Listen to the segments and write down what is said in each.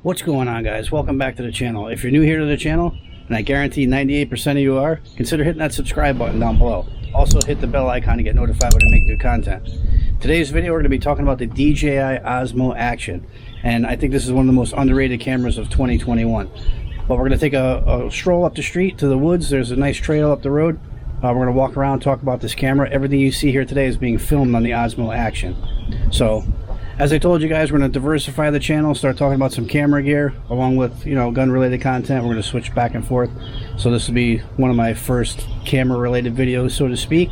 What's going on, guys? Welcome back to the channel. If you're new here to the channel, and I guarantee 98% of you are, consider hitting that subscribe button down below. Also hit the bell icon to get notified when I make new content. Today's video we're going to be talking about the DJI Osmo Action, and I think this is one of the most underrated cameras of 2021. But we're going to take a stroll up the street to the woods. There's a nice trail up the road. We're going to walk around, talk about this camera. Everything you see here today is being filmed on the Osmo Action. So as I told you guys, we're going to diversify the channel, start talking about some camera gear along with, gun related content. We're going to switch back and forth. So this will be one of my first camera related videos, so to speak.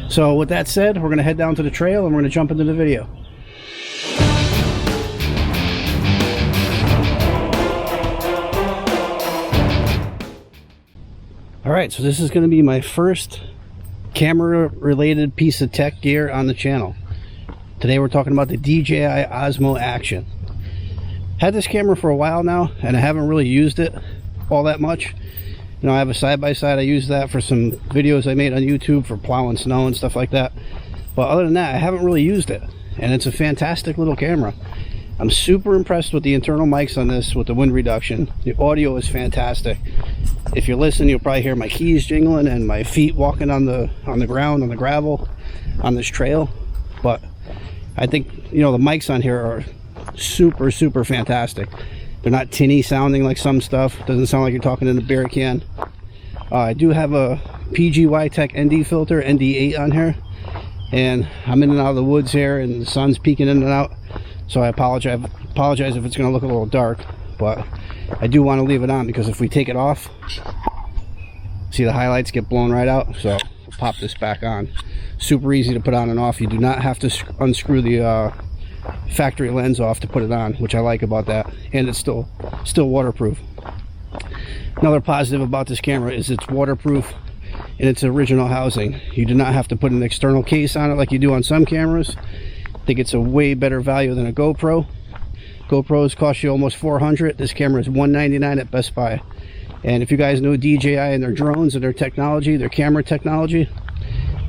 So with that said, we're going to head down to the trail and we're going to jump into the video. Alright, so this is going to be my first camera related piece of tech gear on the channel. Today we're talking about the DJI Osmo Action. Had this camera for a while now and I haven't really used it all that much. I have a side-by-side. I use that for some videos I made on YouTube for plowing snow and stuff like that. But other than that, I haven't really used it. And it's a fantastic little camera. I'm super impressed with the internal mics on this with the wind reduction. The audio is fantastic. If you listen, you'll probably hear my keys jingling and my feet walking on the ground, on the gravel, on this trail. But I think, the mics on here are super fantastic. They're not tinny sounding like some stuff. Doesn't sound like you're talking in a beer can. I do have a pgytech ND filter, ND8 on here. And I'm in and out of the woods here and the sun's peeking in and out. So I apologize if it's going to look a little dark. But I do want to leave it on because if we take it off, see the highlights get blown right out. So we'll pop this back on. Super easy to put on and off. You do not have to unscrew the factory lens off to put it on, which I like about that. And it's still waterproof. Another positive about this camera is it's waterproof in its original housing. You do not have to put an external case on it like you do on some cameras. I think it's a way better value than a GoPro. GoPros cost you almost $400. This camera is $199 at Best Buy. And if you guys know DJI and their drones and their technology, their camera technology,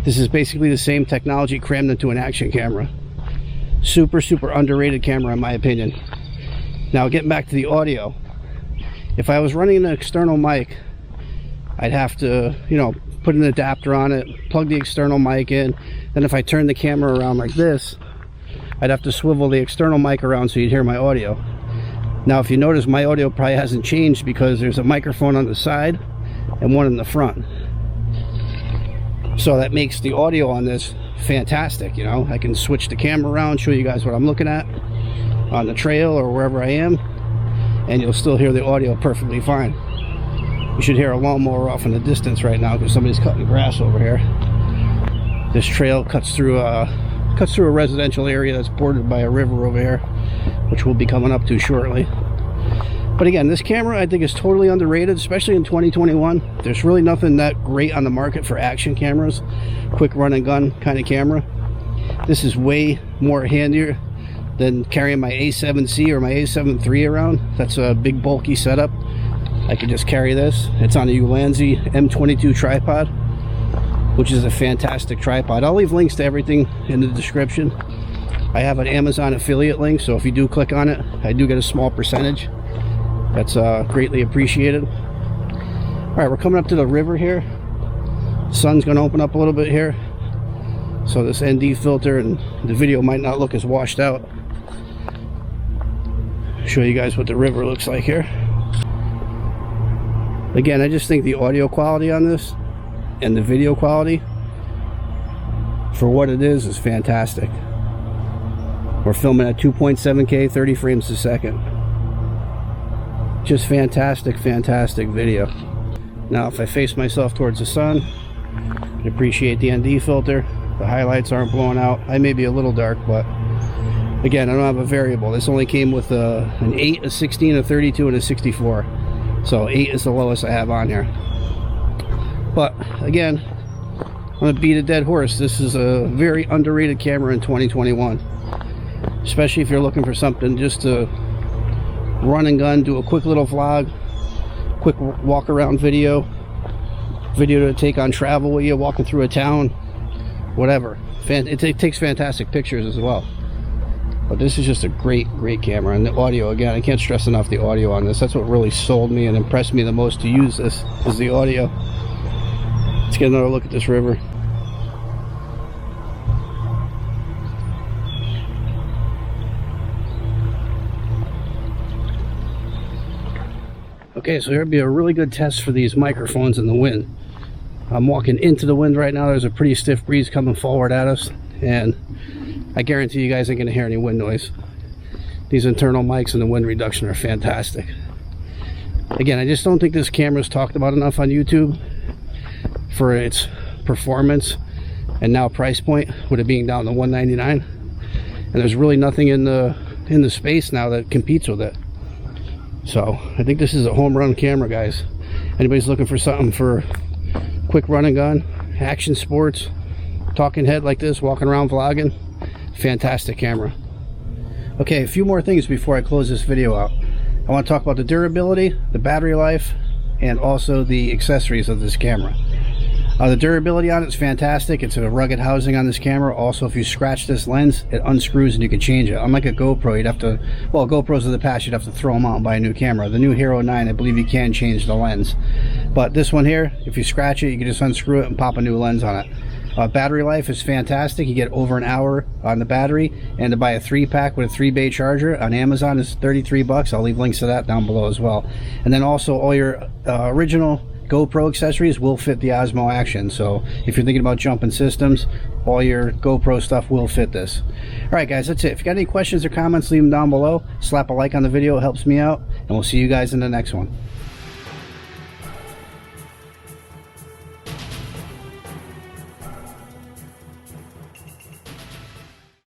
this is basically the same technology crammed into an action camera. Super underrated camera in my opinion. Now getting back to the audio, if I was running an external mic, I'd have to put an adapter on it, plug the external mic in. Then if I turn the camera around like this, I'd have to swivel the external mic around so you'd hear my audio. Now if you notice, my audio probably hasn't changed because there's a microphone on the side and one in the front. So that makes the audio on this fantastic. I can switch the camera around, show you guys what I'm looking at on the trail or wherever I am, and you'll still hear the audio perfectly fine. You should hear a lawnmower off in the distance right now because somebody's cutting grass over here. This trail cuts through a residential area that's bordered by a river over here, which we'll be coming up to shortly. But again, this camera I think is totally underrated, especially in 2021. There's really nothing that great on the market for action cameras, quick run and gun kind of camera. This is way more handier than carrying my A7C or my A7 III around. That's a big bulky setup. I can just carry this. It's on a Ulanzi M22 tripod, which is a fantastic tripod. I'll leave links to everything in the description. I have an Amazon affiliate link, so if you do click on it, I do get a small percentage. That's greatly appreciated. Alright, we're coming up to the river here. Sun's going to open up a little bit here, so this ND filter and the video might not look as washed out. Show you guys what the river looks like here. Again, I just think the audio quality on this and the video quality for what it is fantastic. We're filming at 2.7K 30 frames a second. Just fantastic video. Now if I face myself towards the sun, I can appreciate the ND filter. The highlights aren't blowing out. I may be a little dark, but again, I don't have a variable. This only came with an 8, a 16, a 32, and a 64. So 8 is the lowest I have on here. But again, I'm gonna beat a dead horse. This is a very underrated camera in 2021, especially if you're looking for something just to run and gun, do a quick little vlog, quick walk around video to take on travel with you, walking through a town, whatever. It takes fantastic pictures as well. But this is just a great camera. And the audio, again, I can't stress enough the audio on this. That's what really sold me and impressed me the most to use this, is the audio. Let's get another look at this river. Okay, so here'd be a really good test for these microphones in the wind. I'm walking into the wind right now. There's a pretty stiff breeze coming forward at us, and I guarantee you guys ain't gonna hear any wind noise. These internal mics and the wind reduction are fantastic. Again, I just don't think this camera's talked about enough on YouTube for its performance and now price point, with it being down to $199. And there's really nothing in the space now that competes with it. So I think this is a home run camera, guys. Anybody's looking for something for quick run and gun, action sports, talking head like this, walking around vlogging, fantastic camera. Okay, a few more things before I close this video out. I want to talk about the durability, the battery life, and also the accessories of this camera. The durability on it is fantastic. It's a rugged housing on this camera. Also, if you scratch this lens, it unscrews and you can change it. Unlike a GoPro, you'd have to, well, GoPros of the past, you'd have to throw them out and buy a new camera. The new Hero 9, I believe you can change the lens. But this one here, if you scratch it, you can just unscrew it and pop a new lens on it. Battery life is fantastic. You get over an hour on the battery, and to buy a 3-pack with a 3-bay charger on Amazon is 33 bucks. I'll leave links to that down below as well. And then also all your original GoPro accessories will fit the Osmo Action. So if you're thinking about jumping systems, all your GoPro stuff will fit this. All right, guys, that's it. If you got any questions or comments, leave them down below. Slap a like on the video, it helps me out, and we'll see you guys in the next one.